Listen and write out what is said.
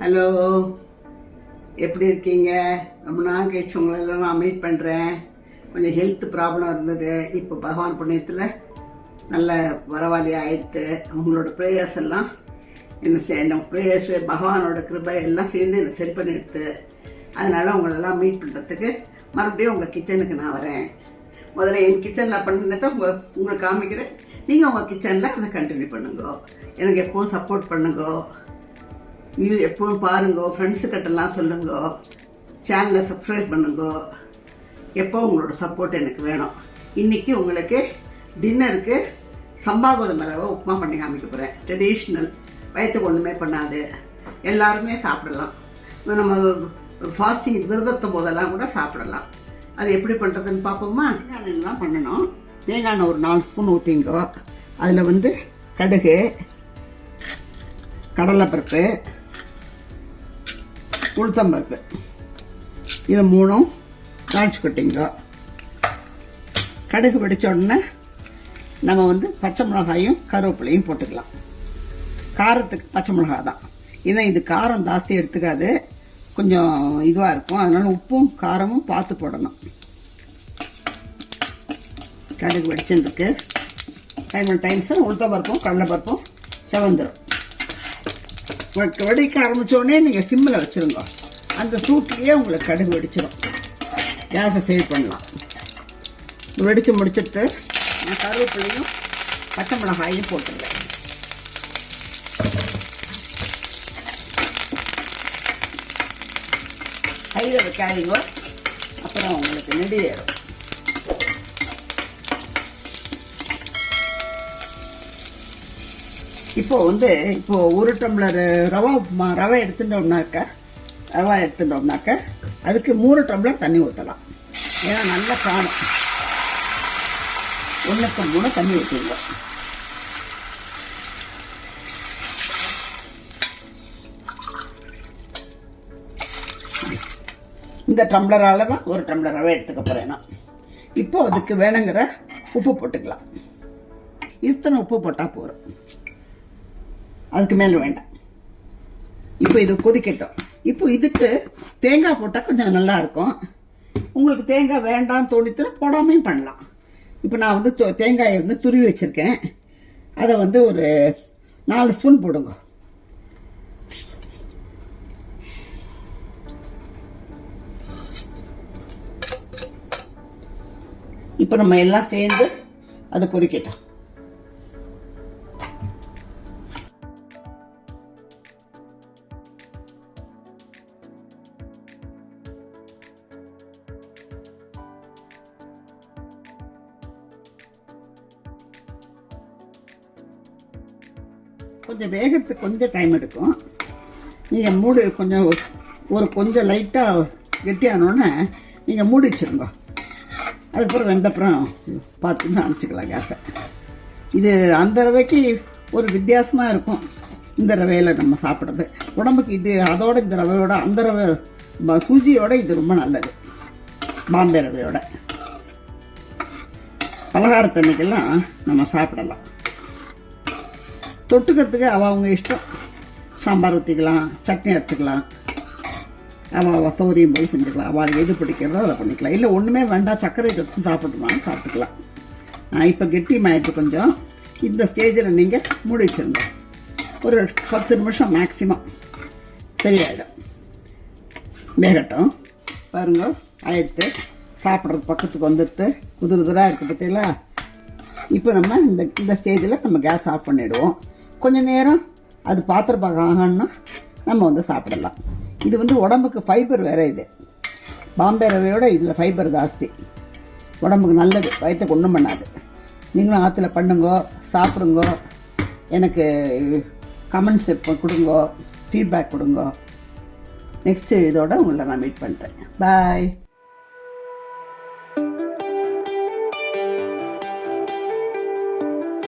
Hello, எப்படி இருக்கீங்க? ரொம்ப நாள் கழிச்சு உங்களெல்லாம் நான் மீட் பண்ணுறேன். கொஞ்சம் ஹெல்த் ப்ராப்ளம் இருந்தது. இப்போ பகவான் புண்ணியத்தில் நல்ல பரவாயில்லையா ஆயிடுத்து. உங்களோட ப்ரேயர்ஸ் எல்லாம் என்ன ப்ரேயர்ஸு பகவானோட கிருபை எல்லாம் சேர்ந்து என்னை சரி பண்ணி எடுத்து, அதனால் உங்களெல்லாம் மீட் பண்ணுறதுக்கு மறுபடியும் உங்கள் கிச்சனுக்கு நான் வரேன். முதல்ல என் கிச்சனில் பண்ணினதை உங்களுக்கு காமிக்கிறேன். நீங்கள் உங்கள் கிச்சனில் அதை கண்டினியூ பண்ணுங்க. எனக்கு எப்பவும் சப்போர்ட் பண்ணுங்க. இது எப்பவும் பாருங்க, ஃப்ரெண்ட்ஸுக்கிட்டலாம் சொல்லுங்க, சேனலை சப்ஸ்கிரைப் பண்ணுங்க. எப்போ உங்களோட சப்போர்ட் எனக்கு வேணும். இன்றைக்கி உங்களுக்கு டின்னருக்கு சம்பா கோதுமை ரவை உப்புமா பண்ணி காமிக்க போகிறேன். ட்ரெடிஷ்னல், வயிற்றுக்கு ஒன்றுமே பண்ணாது, எல்லாருமே சாப்பிடலாம். நம்ம ஃபாஸ்டிங் விரதத்தை போதெல்லாம் கூட சாப்பிடலாம். அது எப்படி பண்ணுறதுன்னு பார்ப்போமா? தேங்காய் தான் பண்ணணும். தேங்காய் ஒரு 4 ஸ்பூன் ஊற்றிங்கோ. அதில் கடுகு, கடலைப்பருப்பு, உளுத்தம்பருப்பு, இது 3 தாளிச்சுக்கிட்டிங்க. கடுகு வெடித்த உடனே நம்ம பச்சை மிளகாயும் கருவேப்பிலையும் போட்டுக்கலாம். காரத்துக்கு பச்சை மிளகாய் தான், ஏன்னா இது காரம் ஜாஸ்தி எடுத்துக்காது, கொஞ்சம் இதுவாக இருக்கும். அதனால உப்பும் காரமும் பார்த்து போடணும். கடுகு வெடிச்சதுக்கு டைம்ஸ் உளுத்தம்பருப்பும் கடலைப்பருப்பும் செவந்துடும். வெடிக்க ஆரம்பித்தோடனே நீங்கள் சிம்மில் வச்சுருங்க. அந்த சூட்லேயே உங்களுக்கு கடுகு வெடிச்சிடும். கேஸை சேவ் பண்ணலாம். வெடித்து முடிச்சுட்டு நான் கருவேப்பிலையும் பச்சை மிளகாயும் போட்டுருவேன். கையில் வைக்காதீங்க, அப்புறம் உங்களுக்கு நெடி ஏறும். இப்போ 1 டம்ளர் ரவை எடுத்துட்டோம்னாக்க அதுக்கு 3 டம்ளர் தண்ணி ஊற்றலாம். ஏன்னா நல்லா காணும். 1க்கு 3 தண்ணி ஊற்றிங்க. இந்த டம்ளரால் தான் 1 டம்ளர் ரவை எடுத்துக்க போகிறேன் நான். இப்போ அதுக்கு வேணுங்கிற உப்பு போட்டுக்கலாம். இத்தனை உப்பு போட்டால் போதும், அதுக்கு மேலே வேண்டாம். இப்போ இது கொதிக்கட்டும். இப்போ இதுக்கு தேங்காய் போட்டால் கொஞ்சம் நல்லா இருக்கும். உங்களுக்கு தேங்காய் வேண்டாம்னு தோணிச்சுன்னா போடாமையும் பண்ணலாம். இப்போ நான் தேங்காயை துருவி வச்சுருக்கேன். அதை ஒரு 4 ஸ்பூன் போடுங்க. இப்போ நம்ம எல்லாம் சேர்ந்து அதை கொதிக்கட்டும். கொஞ்சம் வேகத்துக்கு கொஞ்சம் டைம் எடுக்கும். நீங்கள் மூடி கொஞ்சம் லைட்டாக கெட்டியானோடனே நீங்கள் மூடி வச்சுருங்க. அதுக்கப்புறம் வெந்தப்புறம் பார்த்துன்னு அணைச்சிக்கலாம் கேஸை. இது அந்த ரவைக்கு ஒரு வித்தியாசமாக இருக்கும். இந்த ரவையில் நம்ம சாப்பிட்றது உடம்புக்கு இது அதோட இந்த ரவையோட அந்த ரவை சூஜியோட இது ரொம்ப நல்லது. பாம்பே ரவையோட பலகாரத்தன்னைக்கெல்லாம் நம்ம சாப்பிடலாம். தொட்டுக்கிறதுக்கு அவங்க இஷ்டம். சாம்பார் ஊற்றிக்கலாம், சட்னி அரைச்சிக்கலாம், சௌரியம் போய் செஞ்சுக்கலாம். அவளுக்கு எது பிடிக்கிறதோ அதை பண்ணிக்கலாம். இல்லை ஒன்றுமே வேண்டாம், சர்க்கரை தொட்டு சாப்பிட்டுக்கலாம். இப்போ கெட்டியமாயிட்டு கொஞ்சம் இந்த ஸ்டேஜில் நீங்கள் மூடி வச்சுருங்க. ஒரு 10 நிமிஷம் மேக்ஸிமம் சரியாயிடும். வேகட்டும். பாருங்க, ஆயிடுத்து. சாப்பிட்றது பக்கத்துக்கு வந்துடுத்து. குதிராக இருக்குது பார்த்தீங்களா? இப்போ நம்ம இந்த ஸ்டேஜில் நம்ம கேஸ் ஆஃப் பண்ணிவிடுவோம். கொஞ்சம் நேரம் அது பாத்திரம் ஆகணும்னா நம்ம சாப்பிடலாம். இது உடம்புக்கு ஃபைபர் வேறு. இது பாம்பே ரவையோட இதில் ஃபைபர் ஜாஸ்தி, உடம்புக்கு நல்லது, வயிற்றுக்கு ஒன்றும் பண்ணாது. நீங்களும் ஆற்றுல பண்ணுங்க, சாப்பிடுங்க. எனக்கு கமெண்ட்ஸ் கொடுங்க, ஃபீட்பேக் கொடுங்க. நெக்ஸ்ட்டு இதோட உங்களை நான் மீட் பண்ணுறேன். பாய்.